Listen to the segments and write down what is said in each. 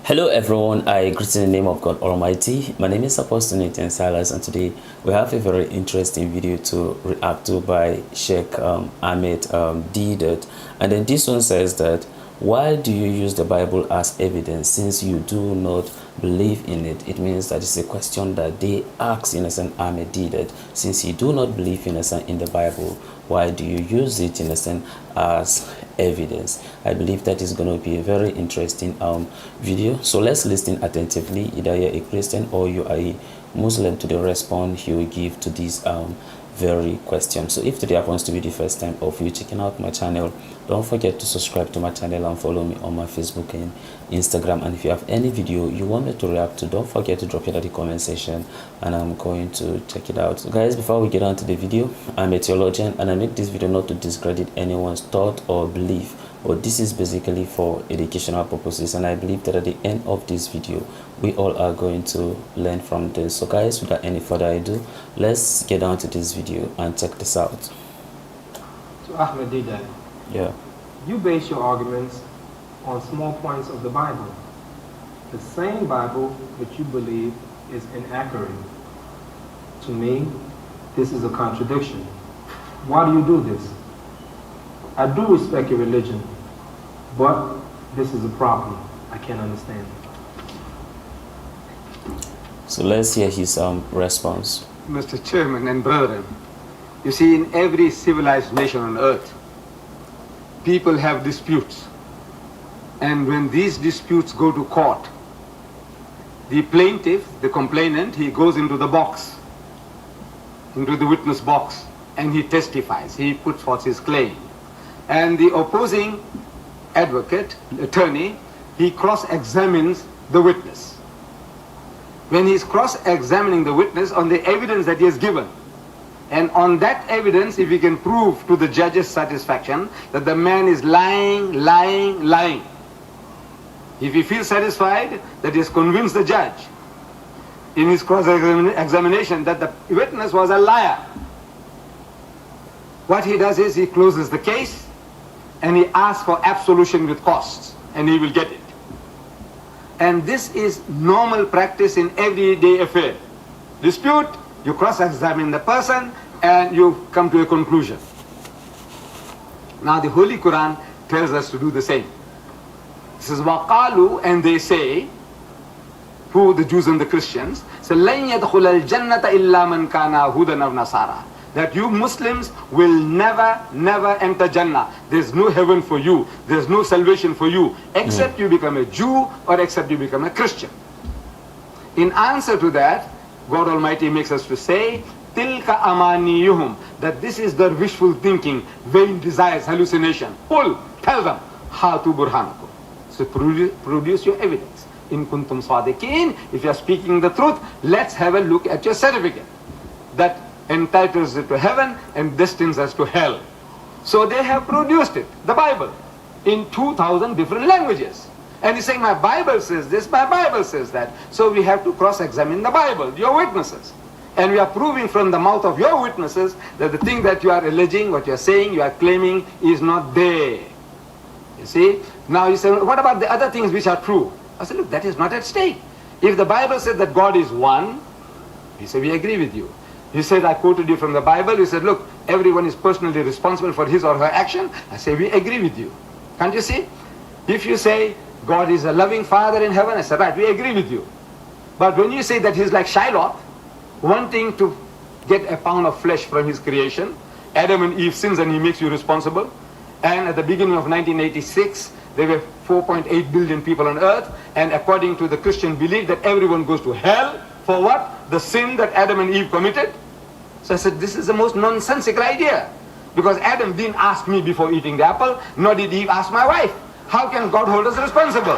Hello everyone, I greet in the name of God Almighty. My name is Apostle Nathan Silas, and today we have a very interesting video to react to by Sheikh Ahmed DEEDAT. And then this one says that, why do you use the Bible as evidence since you do not believe in it? It means that it's a question that they ask innocent Ahmed DEEDAT. Since you do not believe innocent in the Bible, why do you use it innocent as evidence? I believe that is going to be a very interesting video, so let's listen attentively. Either you're a Christian or you are a Muslim to the response he will give to this very question. So if today happens to be the first time of you checking out my channel, don't forget to subscribe to my channel and follow me on my Facebook and Instagram. And if you have any video you want me to react to, don't forget to drop it at the comment section and I'm going to check it out. So guys, before we get on to the video, I'm a theologian and I make this video not to discredit anyone's thought or belief, but this is basically for educational purposes, and I believe that at the end of this video we all are going to learn from this. So guys, without any further ado, let's get on to this video and check this out. So Ahmed DEEDAT, yeah, you base your arguments on small points of the Bible, the same Bible that you believe is inaccurate. To me, this is a contradiction. Why do you do this? I do respect your religion, but this is a problem I can't understand. so let's hear his response. Mr. Chairman and brethren, you see, in every civilized nation on earth, people have disputes. And when these disputes go to court, the plaintiff, the complainant, he goes into the box, into the witness box, and he testifies, he puts forth his claim. And the opposing advocate, attorney, he cross-examines the witness. When he's cross-examining the witness on the evidence that he has given, and on that evidence, if he can prove to the judge's satisfaction that the man is lying, if he feels satisfied that he has convinced the judge in his cross-examination that the witness was a liar, what he does is he closes the case and he asks for absolution with costs, and he will get it. And this is normal practice in everyday affair. Dispute, you cross-examine the person and you come to a conclusion. Now the Holy Quran tells us to do the same. This is waqalu, and they say, who, the Jews and the Christians, say, لَن يَدْخُلَ الْجَنَّةَ إِلَّا مَنْ كَانَ هُودًا أَوْ نَصَارَى, that you Muslims will never enter Jannah. There's no heaven for you, there's no salvation for you, except you become a Jew or except you become a Christian. In answer to that, God Almighty makes us to say, tilka amaniyuhum, that this is their wishful thinking, vain desires, hallucination. Qul, tell them, hatu burhanakum. So produce your evidence. In kuntum sadiqin, if you are speaking the truth, let's have a look at your certificate that entitles it to heaven and destines us to hell. So they have produced it, the Bible, in 2,000 different languages. And he's saying, my Bible says this, my Bible says that. So we have to cross-examine the Bible, your witnesses. And we are proving from the mouth of your witnesses that the thing that you are alleging, what you are saying, you are claiming is not there. You see? Now you say, what about the other things which are true? I said, look, that is not at stake. If the Bible said that God is one, he said, we agree with you. He said, I quoted you from the Bible. He said, look, everyone is personally responsible for his or her action. I say, we agree with you. Can't you see? If you say, God is a loving Father in heaven, I said, right, we agree with you. But when you say that he's like Shylock, wanting to get a pound of flesh from his creation, Adam and Eve sins and he makes you responsible. And at the beginning of 1986, there were 4.8 billion people on earth, and according to the Christian belief that everyone goes to hell for what? The sin that Adam and Eve committed. So I said, this is the most nonsensical idea. Because Adam didn't ask me before eating the apple, nor did Eve ask my wife. How can God hold us responsible?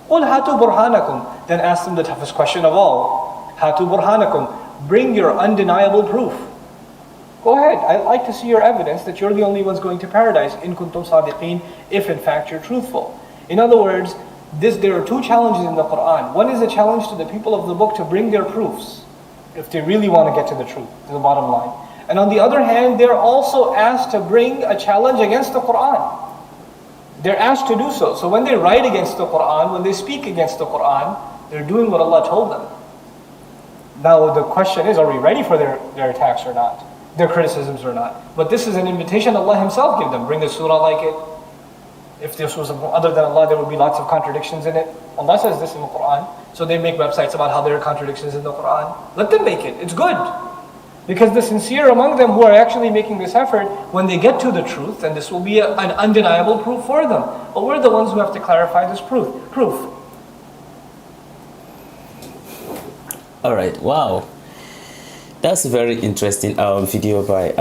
قُلْ هَاتُوا بُرْهَانَكُمْ, then ask them the toughest question of all. هَاتُوا بُرْهَانَكُمْ, bring your undeniable proof. Go ahead, I'd like to see your evidence that you're the only ones going to paradise, in kuntum sadiqeen, if in fact you're truthful. In other words, there are two challenges in the Quran. One is a challenge to the people of the book to bring their proofs, if they really want to get to the truth, to the bottom line. And on the other hand, they're also asked to bring a challenge against the Quran. They're asked to do so. So when they write against the Quran, when they speak against the Quran, they're doing what Allah told them. Now the question is, are we ready for their attacks or not? Their criticisms or not? But this is an invitation Allah Himself gave them. Bring a surah like it. If this was other than Allah, there would be lots of contradictions in it. Allah says this in the Quran. So they make websites about how there are contradictions in the Quran. Let them make it. It's good. Because the sincere among them who are actually making this effort, when they get to the truth, and this will be an undeniable proof for them. But we're the ones who have to clarify this proof. All right, wow, that's a very interesting video by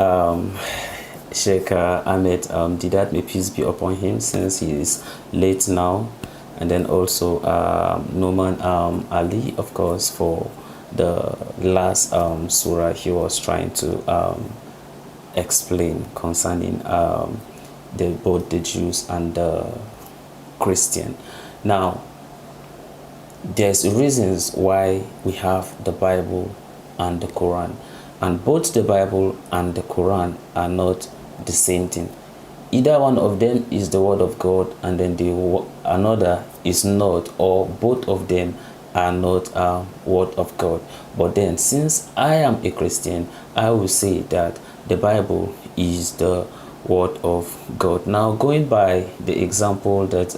Sheikh Ahmed DEEDAT, may peace be upon him, since he is late now. And then also Noman Ali, of course, for the last surah he was trying to explain concerning both the Jews and the Christian. Now, there's reasons why we have the Bible and the Quran, and both the Bible and the Quran are not the same thing. Either one of them is the word of God, and then another is not, or both of them are not word of God. But then, since I am a Christian, I will say that the Bible is the word of God. Now, going by the example that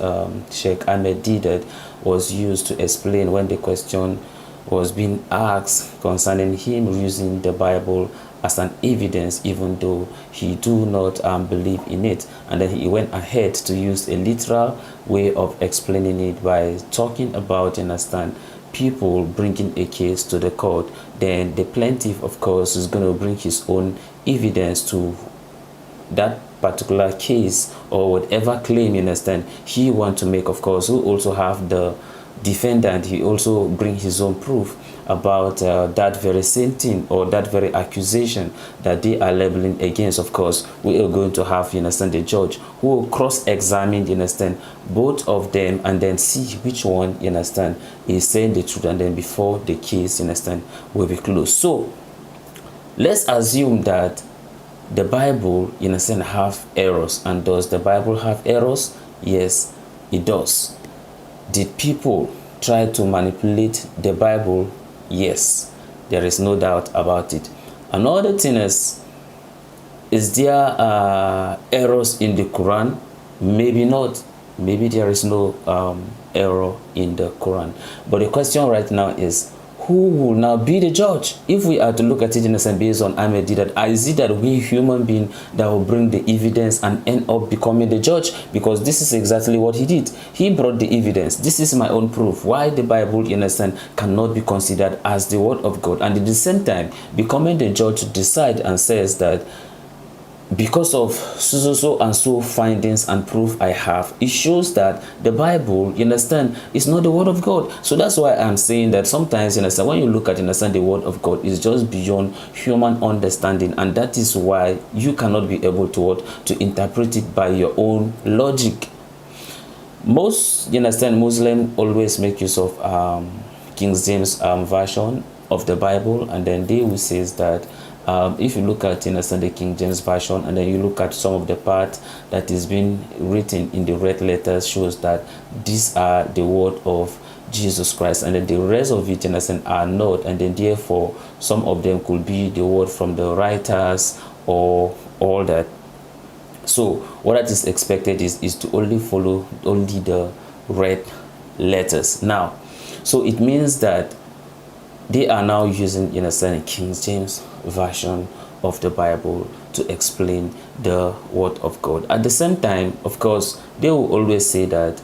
Sheikh Ahmed DEEDAT was used to explain when the question was being asked concerning him using the Bible as an evidence, even though he do not believe in it, and then he went ahead to use a literal way of explaining it by talking about, you understand, people bringing a case to the court. Then the plaintiff, of course, is going to bring his own evidence to that particular case or whatever claim, you understand, he want to make. Of course, who also have the defendant, he also bring his own proof about that very same thing or that very accusation that they are labeling against. Of course, we are going to have, you understand, the judge who will cross-examine, you understand, both of them, and then see which one, you understand, is saying the truth, and then before the case, you understand, will be closed. So let's assume that the Bible, in a sense, have errors. And does the Bible have errors? Yes, it does. Did people try to manipulate the Bible? Yes, there is no doubt about it. Another thing is there errors in the Quran? Maybe not. Maybe there is no error in the Quran. But the question right now is, who will now be the judge? If we are to look at it in a sense based on Ahmed DEEDAT, is it that we human beings that will bring the evidence and end up becoming the judge? Because this is exactly what he did. He brought the evidence. This is my own proof why the Bible, in a sense, cannot be considered as the word of God. And at the same time, becoming the judge to decide and says that because of so and so findings and proof I have, it shows that the Bible, you understand, is not the word of God. So that's why I'm saying that sometimes, you understand, when you look at, you understand, the word of God is just beyond human understanding, and that is why you cannot be able to interpret it by your own logic. Most, you understand, Muslims always make use of King James version of the Bible, and then they will say that if you look at, you understand, the King James version, and then you look at some of the part that is being written in the red letters, shows that these are the word of Jesus Christ, and then the rest of it, you understand, are not, and then therefore some of them could be the word from the writers or all that. So what that is expected is to only follow only the red letters. Now, so it means that they are now using, you understand, King James version of the Bible to explain the word of God. At the same time, of course, they will always say that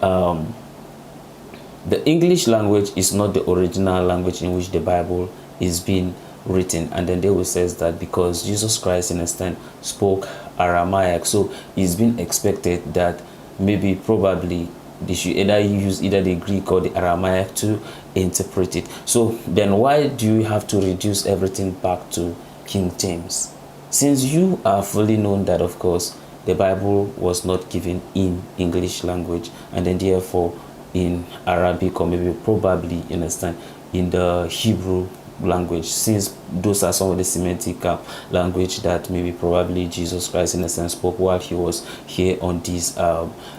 the English language is not the original language in which the Bible is being written, and then they will say that because Jesus Christ, in a sense, spoke Aramaic, so it's been expected that maybe probably they should either use either the Greek or the Aramaic to interpret it. So then why do you have to reduce everything back to King James? Since you are fully known that, of course, the Bible was not given in English language, and then therefore in Arabic, or maybe probably, you understand, in the Hebrew language, since those are some of the Semitic language that maybe probably Jesus Christ in a sense spoke while he was here on this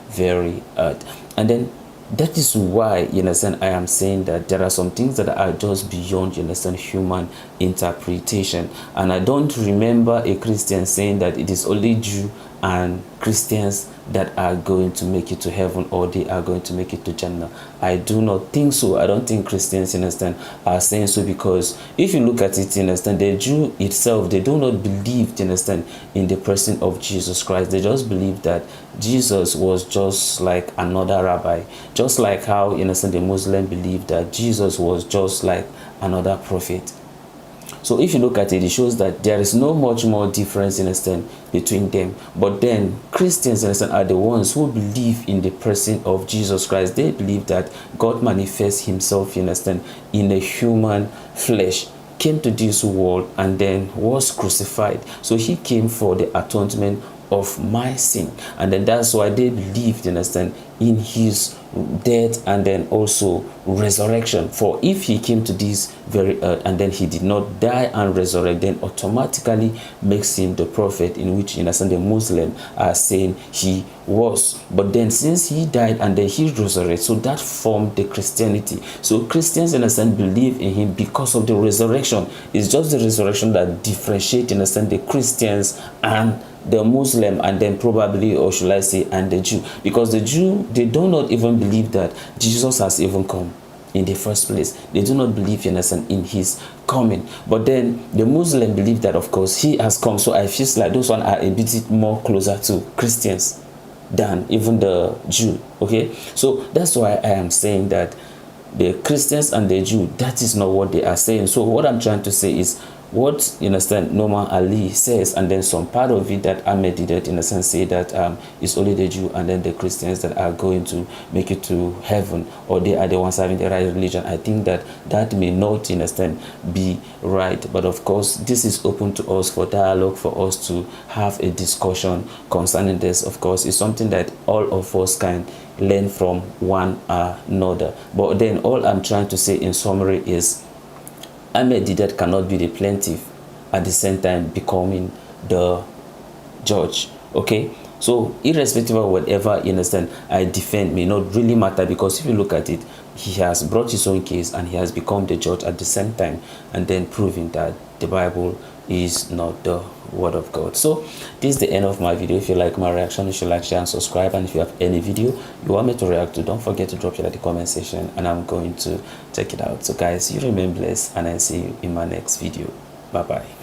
very earth. And then that is why, you understand, I am saying that there are some things that are just beyond, you understand, human interpretation. And I don't remember a Christian saying that it is only Jew and Christians that are going to make it to heaven, or they are going to make it to Jannah. I do not think so. I don't think Christians, you understand, are saying so, because if you look at it, you understand, the Jew itself, they do not believe, you understand, in the person of Jesus Christ. They just believe that Jesus was just like another rabbi, just like how, you understand, the Muslim believe that Jesus was just like another prophet. So if you look at it, it shows that there is no much more difference, understand, between them. But then Christians, understand, are the ones who believe in the person of Jesus Christ. They believe that God manifests himself, understand, in a human flesh, came to this world and then was crucified. So he came for the atonement of my sin, and then that's why they believed, understand, in his death and then also resurrection. For if he came to this very earth and then he did not die and resurrect, then automatically makes him the prophet, in which, understand, the Muslim are saying he was. But then since he died and then he resurrected, so that formed the Christianity. So Christians, understand, believe in him because of the resurrection. It's just the resurrection that differentiates, understand, the Christians and the Muslim, and then probably, or should I say, and the Jew. Because the Jew, they do not even believe that Jesus has even come in the first place. They do not believe, you understand, in his coming. But then the Muslim believe that, of course, he has come. So I feel like those one are a bit more closer to Christians than even the Jew. Okay, so that's why I am saying that the Christians and the Jew, that is not what they are saying. So what I'm trying to say is what, you understand, Norman Ali says, and then some part of it that Ahmed DEEDAT, in a sense, say that it's only the Jew and then the Christians that are going to make it to heaven, or they are the ones having the right religion. I think that that may not, you understand, be right. But of course, this is open to us for dialogue, for us to have a discussion concerning this. Of course, it's something that all of us can learn from one another. But then all I'm trying to say in summary is Ahmed DEEDAT cannot be the plaintiff at the same time becoming the judge. Okay, so irrespective of whatever, you understand, I defend may not really matter, because if you look at it, he has brought his own case and he has become the judge at the same time, and then proving that the Bible is not the word of God. So this is the end of my video. If you like my reaction, you should like, share and subscribe. And if you have any video you want me to react to, don't forget to drop it at the comment section and I'm going to check it out. So guys, you remain blessed and I see you in my next video. Bye bye.